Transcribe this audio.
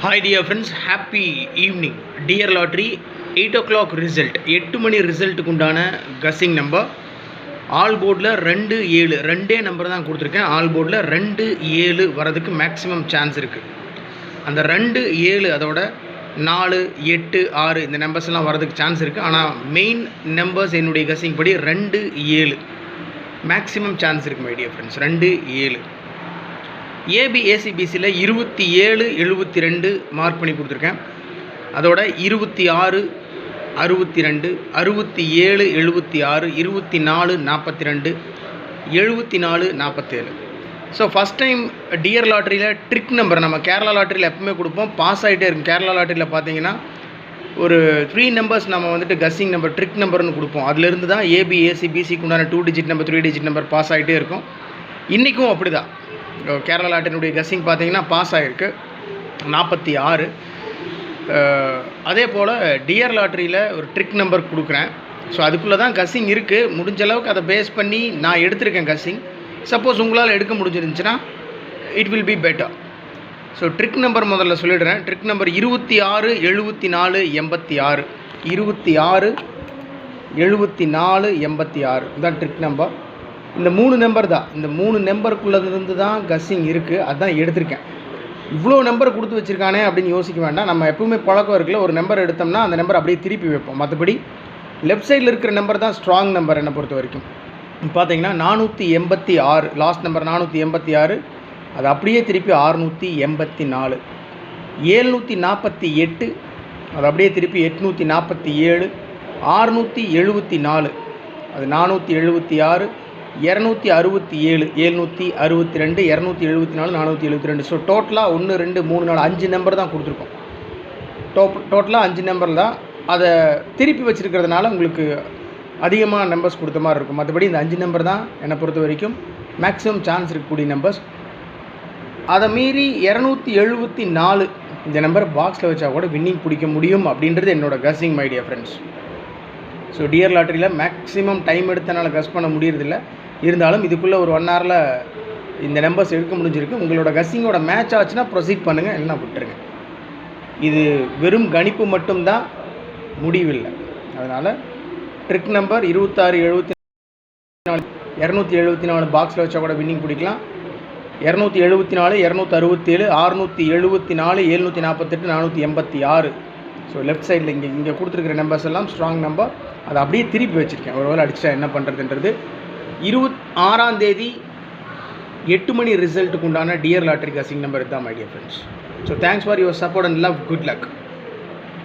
Hi dear friends, happy evening. Dear Lottery, 8 o'clock result. 8 மணி ரிசல்ட்டுக்கு உண்டான guessing number. All போர்டில் 2-7 ரெண்டே number தான் கொடுத்துருக்கேன். ஆல் போர்டில் 2-7 வரதுக்கு மேக்ஸிமம் சான்ஸ் இருக்குது. அந்த 2-7 அதோட 4-8-6 இந்த நம்பர்ஸ்லாம் வரதுக்கு சான்ஸ் இருக்குது. ஆனால் மெயின் நம்பர்ஸ் என்னுடைய கஸ்ஸிங் படி 2-7 மேக்ஸிமம் சான்ஸ் இருக்குது மை டியர் ஃப்ரெண்ட்ஸ். 2-7 ஏபிஏசிபிசியில் 27-72 மார்க் பண்ணி கொடுத்துருக்கேன். அதோட 26-62, 67-76, 24-42, 74-47. ஸோ ஃபஸ்ட் டைம் டியர் லாட்ரியில் ட்ரிக் நம்பர் நம்ம கேரளா லாட்ரியில் எப்பவுமே கொடுப்போம், பாஸ் ஆகிட்டே இருக்கும். கேரளா லாட்ரியில் பார்த்தீங்கன்னா ஒரு 3 நம்பர்ஸ் நம்ம வந்துட்டு கஸ்ஸிங் நம்பர் ட்ரிக் நம்பர்னு கொடுப்போம். அதிலிருந்து தான் ஏபிஏசிபிசிக்கு உண்டான 2 digit number 3 digit number pass ஆகிட்டே இருக்கும். இன்றைக்கும் அப்படி தான். கேரளா லாட்டினுடைய கஸ்ஸிங் பார்த்தீங்கன்னா பாஸ் ஆகிருக்கு 46. அதே போல் டியர் லாட்ரியில் ஒரு ட்ரிக் நம்பர் கொடுக்குறேன். ஸோ அதுக்குள்ளே தான் கஸ்ஸிங் இருக்குது. முடிஞ்ச அளவுக்கு அதை பேஸ் பண்ணி நான் எடுத்திருக்கேன் கஸ்ஸிங். சப்போஸ் உங்களால் எடுக்க முடிஞ்சிருந்துச்சுன்னா it will be better. So trick number முதல்ல சொல்லிடுறேன். ட்ரிக் நம்பர் 26-74-86, 26-74-86 இதுதான் ட்ரிக் நம்பர். இந்த 3 நம்பர் தான், இந்த 3 நம்பருக்குள்ளேருந்து தான் கஸ்ஸிங் இருக்குது. அதுதான் எடுத்திருக்கேன். இவ்வளோ நம்பர் கொடுத்து வச்சுருக்கானே அப்படின்னு யோசிக்க வேண்டாம். நம்ம எப்பவுமே பழக்கம் இருக்குல்ல, ஒரு நம்பர் எடுத்தோம்னா அந்த நம்பர் அப்படியே திருப்பி வைப்போம். மற்றபடி லெஃப்ட் சைடில் இருக்கிற நம்பர் தான் ஸ்ட்ராங் நம்பர் என்னை பொறுத்த வரைக்கும். பார்த்தீங்கன்னா 486 லாஸ்ட் நம்பர் 486, அது அப்படியே திருப்பி 684, 748 அது அப்படியே திருப்பி 847, 674 அது 476, 267, 762, 274, 472. ஸோ டோட்டலாக 1 2 3 4 5 நம்பர் தான் கொடுத்துருக்கோம். டோட்டலாக 5 நம்பர் தான். அதை திருப்பி வச்சுருக்கிறதுனால உங்களுக்கு அதிகமாக நம்பர்ஸ் கொடுத்த மாதிரி இருக்கும். மற்றபடி இந்த 5 நம்பர் தான் என்னை பொறுத்த வரைக்கும் மேக்ஸிமம் சான்ஸ் இருக்கக்கூடிய நம்பர்ஸ். அதை மீறி 274 இந்த நம்பர் பாக்ஸில் வச்சா கூட வின்னிங் பிடிக்க முடியும் அப்படின்றது என்னோடய guessing my dear friends. So dear லாட்ரியில் மேக்ஸிமம் டைம் எடுத்தனால கஸ் பண்ண முடியறதில்ல. இருந்தாலும் இதுக்குள்ளே ஒரு 1 ஹவரில் இந்த நம்பர்ஸ் எடுக்க முடிஞ்சிருக்கு. உங்களோட கஸ்ஸிங்கோட மேட்ச் ஆச்சுன்னா ப்ரொசீட் பண்ணுங்கள், இல்லைனா விட்டுருங்க. இது வெறும் கணிப்பு மட்டும்தான், முடிவில்லை. அதனால் ட்ரிக் நம்பர் 26-74 274 பாக்ஸில் வச்சா கூட வின்னிங் பிடிக்கலாம். 274, 267, 674, 748, 486. ஸோ லெஃப்ட் சைடில் இங்கே கொடுத்துருக்கிற நம்பர்ஸ் எல்லாம் ஸ்ட்ராங் நம்பர். அதை அப்படியே திருப்பி வச்சுருக்கேன். ஒரு வேளை அடிச்சா என்ன பண்ணுறதுன்றது. 26ஆம் தேதி 8 மணி ரிசல்ட்டுக்கு உண்டான டியர் லாட்ரி கஸ்ஸிங் நம்பர் தான் my dear friends. So thanks for your support and love. Good luck.